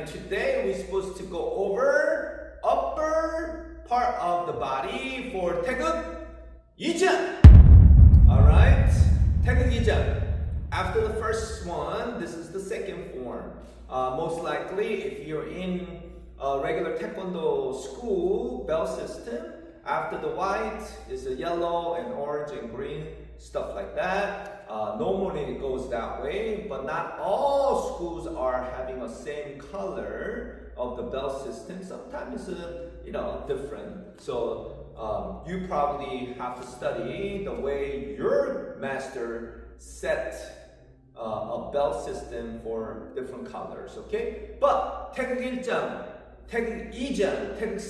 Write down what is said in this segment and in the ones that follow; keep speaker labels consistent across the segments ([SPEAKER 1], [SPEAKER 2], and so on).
[SPEAKER 1] And today we're supposed to go over upper part of the body for Taegeuk Jang. Alright, Taegeuk Jang. After the first one, this is the second form. Most likely, if you're in a regular Taekwondo school bell system, after the white is the yellow and orange and green, stuff like that. Normally it goes that way, but not all schools are having the same color of the bell system. Sometimes it's different. So you probably have to study the way your master set a bell system for different colors. Okay, but Taegeuk 1장, Taegeuk 2장, Taegeuk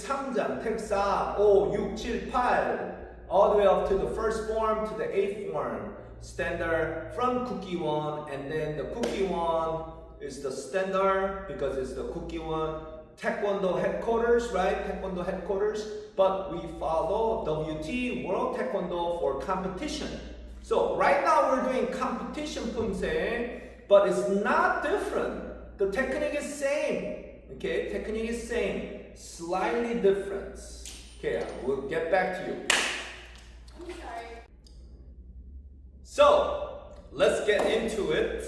[SPEAKER 1] 3장, Taegeuk 4, 5, 6, 7, 8, all the way up to the first form to the 8th form. Standard from Cookie 1, and then the Cookie 1 is the standard because it's the Cookie 1 Taekwondo headquarters, right? Taekwondo headquarters, but we follow WT, World Taekwondo, for competition. So right now we're doing competition Pumse, but it's not different. The technique is same. Okay, technique is same, slightly different. Okay, we'll get back to you.
[SPEAKER 2] I'm sorry.
[SPEAKER 1] So let's get into it.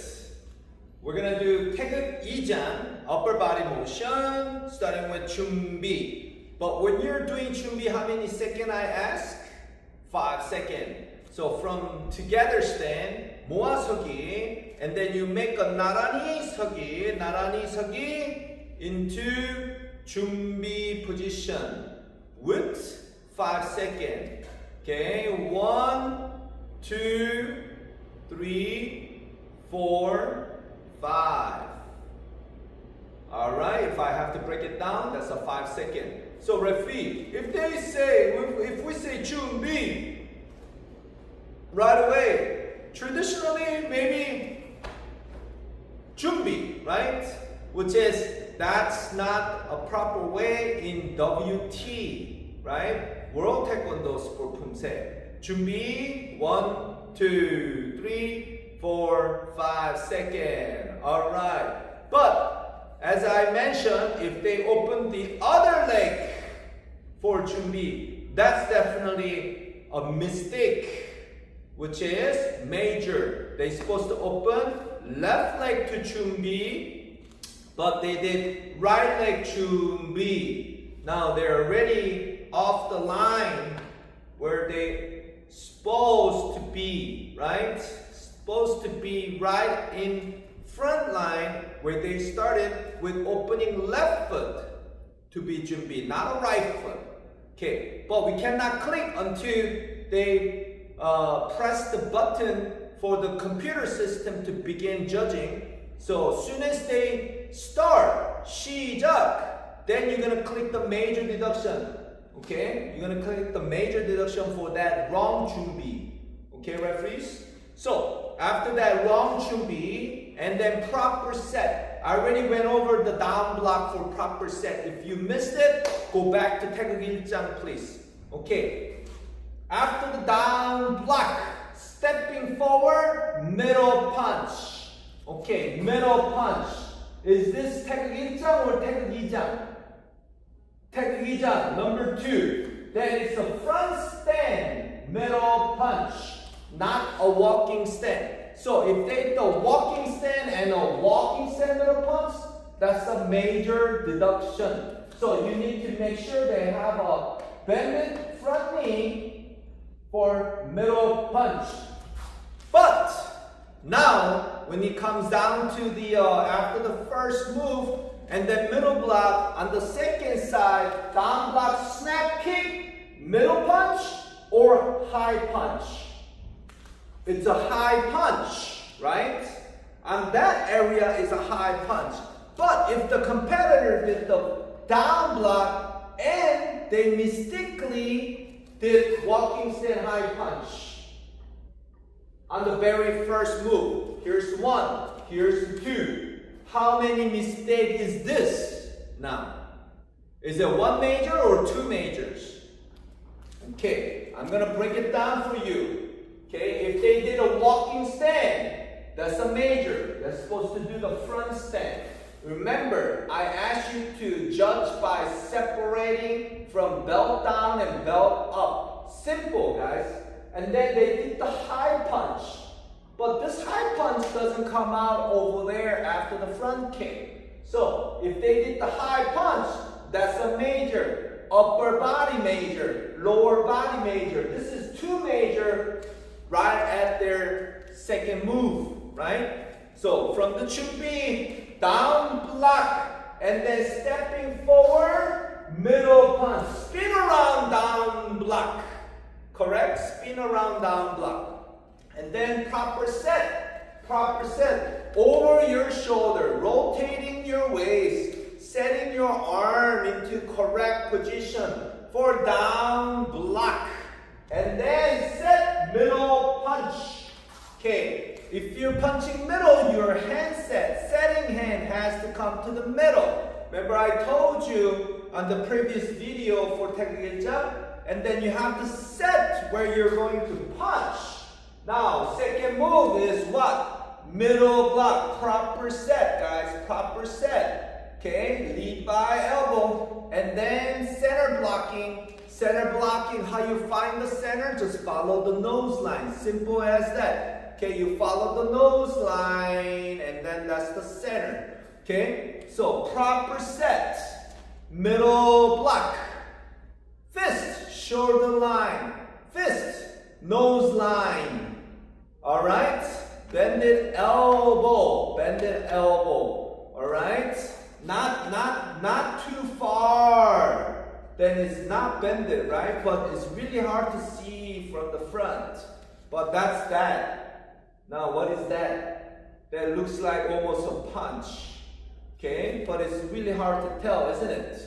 [SPEAKER 1] We're gonna do Taegeuk Jang, upper body motion, starting with 준비. But when you're doing 준비, how many seconds I ask? 5 seconds. So from together stand, 모아서기, and then you make a 나란히 서기 into 준비 position with 5 seconds. Okay, 1, 2, 3, 4, 5. Alright, if I have to break it down, that's a 5 second. So referee, if we say 준비 right away, traditionally maybe 준비, right? Which is, that's not a proper way in WT, right? World Taekwondo Sport Pumse. 준비, 1, 2, 3, 4, 5 seconds. Alright. But as I mentioned, if they open the other leg for 준비, that's definitely a mistake, which is major. They're supposed to open left leg to 준비, but they did right leg 준비. Now they're already off the line where they supposed to be, right? Supposed to be right in front line where they started with opening left foot to be 준비, not a right foot. Okay, but we cannot click until they press the button for the computer system to begin judging. So as soon as they start, 시작, then you're gonna click the major deduction. Okay, you're gonna click the major deduction for that wrong 준비. Okay, referees? So after that wrong 준비 and then proper set. I already went over the down block for proper set. If you missed it, go back to Taegeuk 1장, please. Okay. After the down block, stepping forward, middle punch. Okay, middle punch. Is this Taegeuk 1장 or Taegeuk 2장? Taegeuk 2장, number 2. Then it's a front stand, middle punch, not a walking stand. So if they do a walking stand and a walking stand middle punch, that's a major deduction. So you need to make sure they have a bended front knee for middle punch. But now when it comes down to the after the first move and then middle block on the second side, down block snap kick, middle punch or high punch. It's a high punch, right? And that area is a high punch. But if the competitor did the down block and they mistakenly did walking stand high punch on the very first move, here's 1, here's 2. How many mistakes is this now? Is it 1 major or 2 majors? Okay, I'm gonna break it down for you. Okay, if they did a walking stand, that's a major. They're supposed to do the front stand. Remember, I asked you to judge by separating from belt down and belt up. Simple, guys. And then they did the high punch. But this high punch doesn't come out over there after the front kick. So, if they did the high punch, that's a major. Upper body major, lower body major. This is two major right at their second move, right? So, from the Chunbi, down block, and then stepping forward, middle punch. Spin around, down block. Correct? Spin around, down block. And then proper set. Over your shoulder, rotating your waist, setting your arm into correct position for down block. And then set middle punch. Okay, if you're punching middle, your hand setting hand has to come to the middle. Remember I told you on the previous video for Taegeuk, and then you have to set where you're going to punch. Now, second move is what? Middle block, proper set, guys, proper set. Okay, lead by elbow, and then center blocking. Center blocking, how you find the center? Just follow the nose line, simple as that. Okay, you follow the nose line, and then that's the center. Okay, so proper set, middle block, fist, shoulder line, fist, nose line. All right, bended elbow, all right? Not too far, then it's not bended, right? But it's really hard to see from the front, but that's that. Now, what is that? That looks like almost a punch, okay? But it's really hard to tell, isn't it?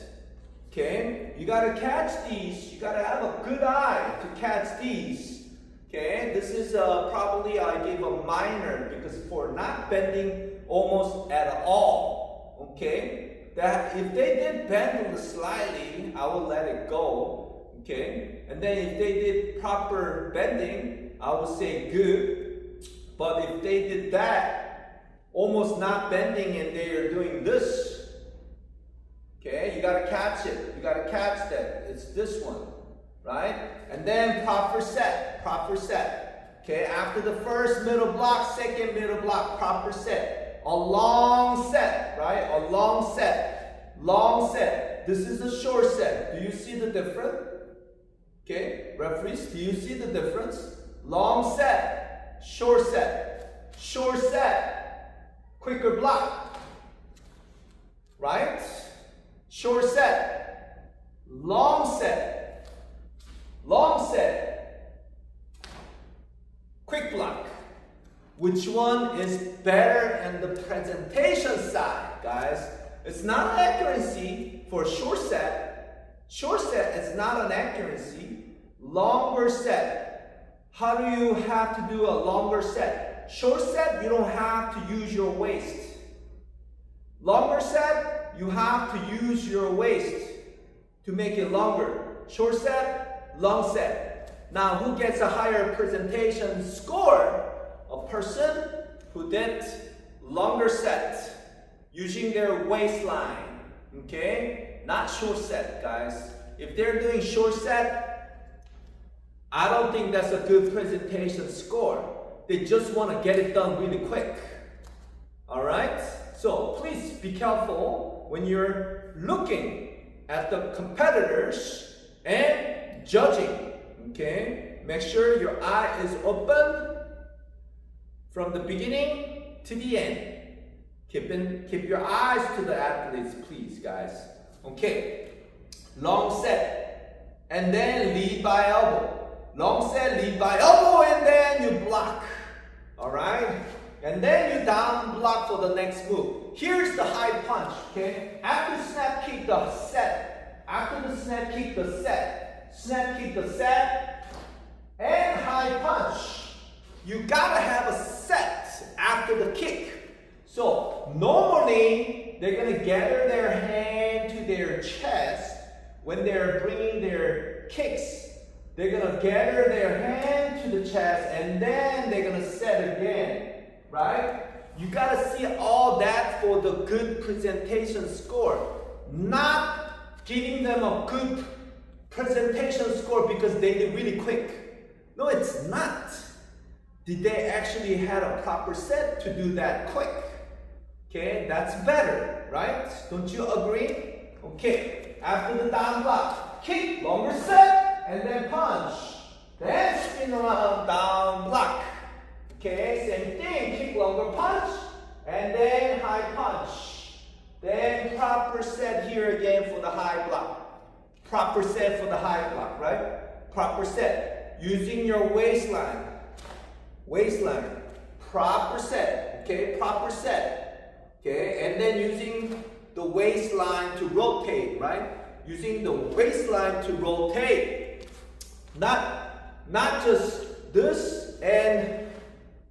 [SPEAKER 1] Okay, you gotta catch these, you gotta have a good eye to catch these. Okay, this is probably I give a minor because for not bending almost at all. Okay, that if they did bend slightly, I will let it go. Okay, and then if they did proper bending, I would say good. But if they did that, almost not bending and they are doing this, okay, you gotta catch it. You gotta catch that. It's this one. Right? And then proper set. Okay, after the first middle block, second middle block, proper set. A long set, right? A long set. This is a short set. Do you see the difference? Okay, referees, do you see the difference? Long set, short set, quicker block, right? Short set, long set, quick block. Which one is better in the presentation side, guys? It's not an accuracy for short set. Short set is not an accuracy. Longer set. How do you have to do a longer set? Short set, you don't have to use your waist. Longer set, you have to use your waist to make it longer. Short set, long set. Now, who gets a higher presentation score? A person who did longer set using their waistline. Okay? Not short set, guys. If they're doing short set, I don't think that's a good presentation score. They just want to get it done really quick. Alright? So, please be careful when you're looking at the competitors and judging. Okay, make sure your eye is open from the beginning to the end. Keep your eyes to the athletes, please, guys. Okay, long set, and then lead by elbow. Long set, lead by elbow, and then you block. All right, and then you down block for the next move. Here's the high punch. Okay, after snap kick the set. After the snap kick the set. Snap kick the set and high punch. You gotta have a set after the kick. So normally they're gonna gather their hand to their chest when they're bringing their kicks. They're gonna gather their hand to the chest and then they're gonna set again. right? You gotta see all that for the good presentation score. Not giving them a good presentation score because they did really quick. No, it's not. Did they actually had a proper set to do that quick? Okay, that's better, right? Don't you agree? Okay, after the down block, kick, longer set, and then punch. Then spin around, down block. Okay, same thing, kick, longer punch, and then high punch. Then proper set here again for the high block. Proper set for the high block, right? Proper set. Using your waistline. Waistline. Proper set. Okay, proper set. Okay, and then using the waistline to rotate, right? Using the waistline to rotate. Not just this and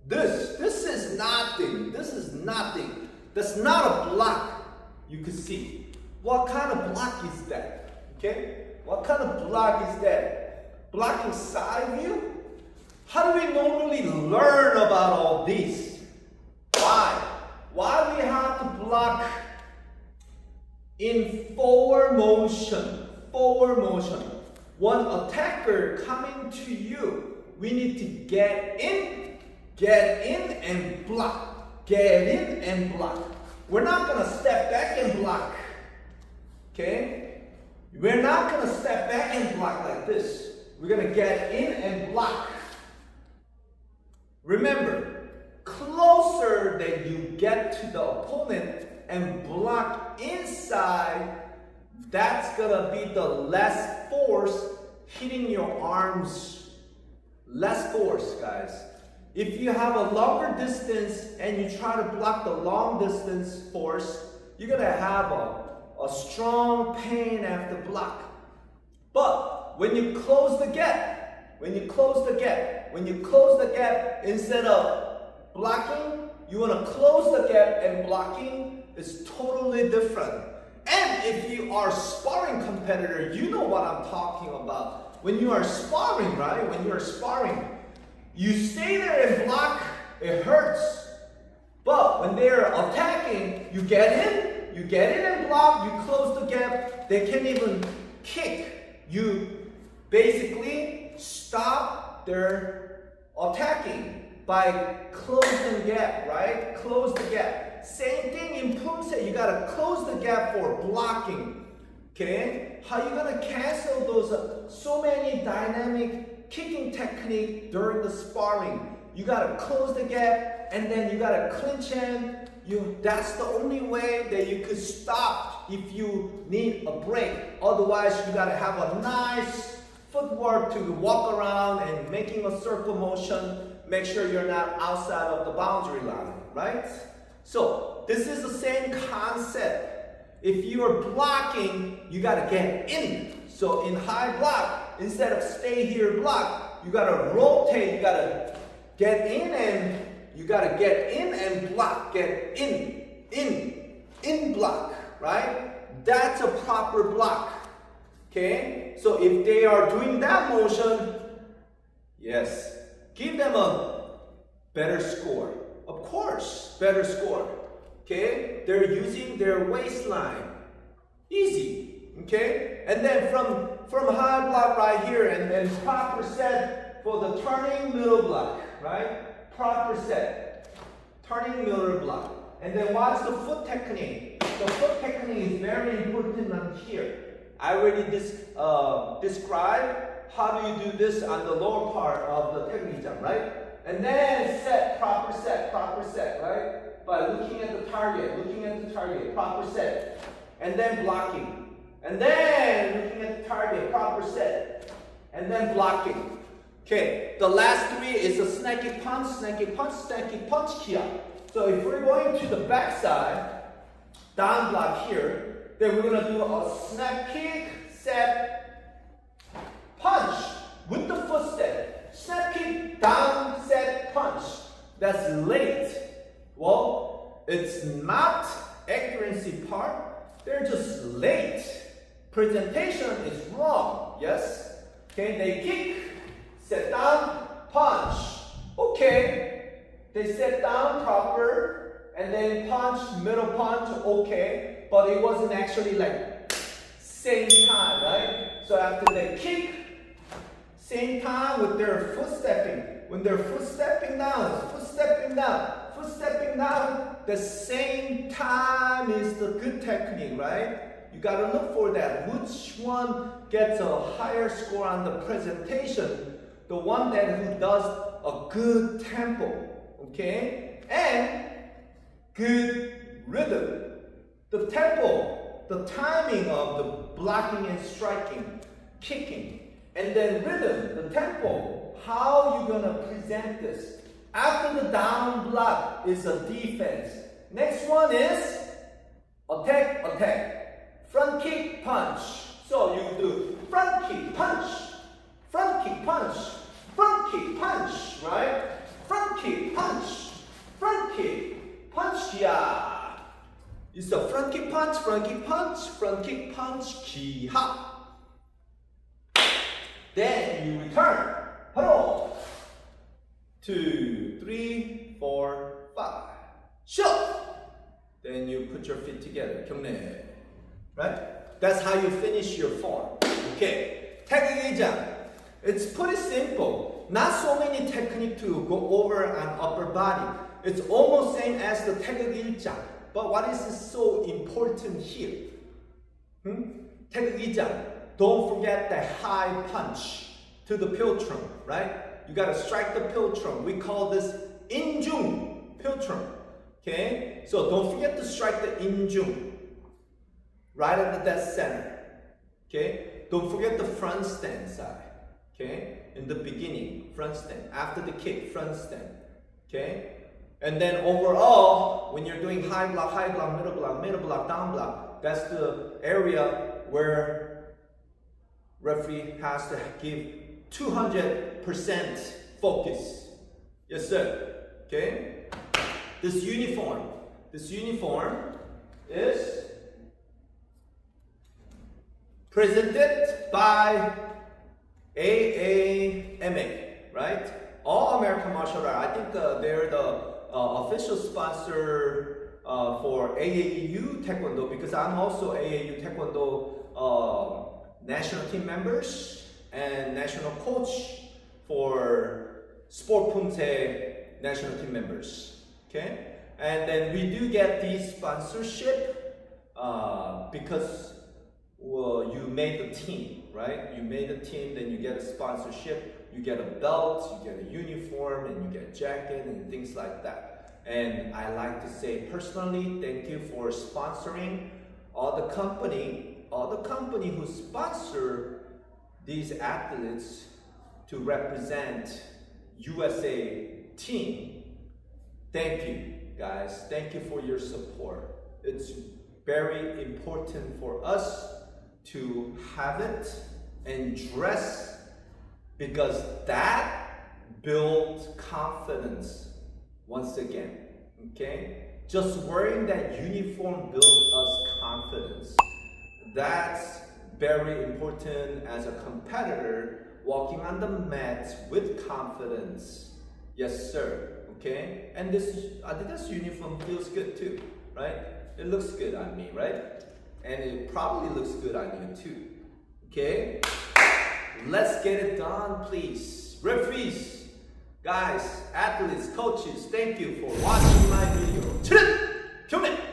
[SPEAKER 1] this. This is nothing. This is nothing. That's not a block. You could see. What kind of block is that? Okay? What kind of block is that? Blocking side view? How do we normally learn about all these? Why? Why we have to block in forward motion? Forward motion. One attacker coming to you, we need to get in and block. Get in and block. We're not going to step back and block. Okay? We're not going to step back and block like this. We're going to get in and block. Remember, closer that you get to the opponent and block inside, that's going to be the less force hitting your arms. Less force, guys. If you have a longer distance and you try to block the long distance force, you're going to have a strong pain after block. But when you close the gap, when you close the gap, instead of blocking, you want to close the gap, and blocking is totally different. And if you are sparring competitor, you know what I'm talking about. When you are sparring, right? When you are sparring, you stay there and block, it hurts. But when they're attacking, you get in and block, you close the gap, they can't even kick. You basically stop their attacking by closing the gap, right? Close the gap. Same thing in Pumse, you gotta close the gap for blocking. Okay? How you gonna cancel those so many dynamic kicking technique during the sparring? You gotta close the gap and then you gotta clinch in. That's the only way that you could stop if you need a break. Otherwise, you gotta have a nice footwork to walk around and making a circle motion. Make sure you're not outside of the boundary line, right? So this is the same concept. If you are blocking, you gotta get in. So in high block, instead of stay here block, you gotta rotate, you gotta get in and you gotta get in and block, get in block, right? That's a proper block, okay? So if they are doing that motion, yes, give them a better score. Of course, better score, okay? They're using their waistline, easy, okay? And then from high block right here and then proper set for the turning middle block, right? Proper set, turning middle block. And then watch the foot technique. The foot technique is very important on here. I already described how do you do this on the lower part of the technique jump, right? And then proper set, right? By looking at the target, proper set. And then blocking. And then looking at the target, proper set. And then blocking. Okay, the last three is a snaky punch here. So if we're going to the back side, down block here, then we're going to do a snap kick, set, punch with the foot step. Snap kick, down, set, punch. That's late. Well, it's not accuracy part. They're just late. Presentation is wrong. Yes? Okay, they kick. Set down, punch. Okay. They sit down proper, and then punch, middle punch, okay. But it wasn't actually like same time, right? So after they kick, same time with their foot stepping. When they're foot stepping down, the same time is the good technique, right? You gotta look for that. Which one gets a higher score on the presentation? The one that who does a good tempo, okay? And good rhythm. The tempo, the timing of the blocking and striking, kicking, and then rhythm, the tempo, how you gonna present this. After the down block is a defense. Next one is attack, front kick, punch. So you do front kick, punch, front kick, punch, front kick, punch, right? Front kick, punch, front kick, punch, yeah. It's a front kick, punch, front kick, punch, front kick, punch, ki-ha. Then you return. Hello. 2, 3, 4, 5. Shove. Then you put your feet together. 경례. Right? That's how you finish your form. Okay. Taegeuk Jang. It's pretty simple. Not so many technique to go over an upper body. It's almost same as the Taegeuk Jang. But what is so important here? Taegeuk Jang. Don't forget the high punch to the piltrum, right? You gotta strike the piltrum. We call this injung piltrum. Okay? So don't forget to strike the injung right at the dead center. Okay? Don't forget the front stand side. Okay? In the beginning, front stand. After the kick, front stand. Okay? And then overall, when you're doing high block, middle block, down block, that's the area where referee has to give 200% focus. Yes, sir. Okay? This uniform is presented by AAMA, right? All American Martial Arts. I think they're the official sponsor for AAU Taekwondo, because I'm also AAU Taekwondo national team members and national coach for Sport Pumse national team members. Okay? And then we do get these sponsorship because you made the team, right? You made a team, then you get a sponsorship, you get a belt, you get a uniform, and you get a jacket and things like that. And I like to say personally, thank you for sponsoring all the company who sponsor these athletes to represent USA team. Thank you, guys. Thank you for your support. It's very important for us to have it and dress, because that builds confidence once again. Okay? Just wearing that uniform builds us confidence. That's very important as a competitor, walking on the mat with confidence. Yes, sir. Okay? And this Adidas uniform feels good too, right? It looks good on me, right? And it probably looks good on you too. Okay? Let's get it done, please. Referees, guys, athletes, coaches, thank you for watching my video. 경례!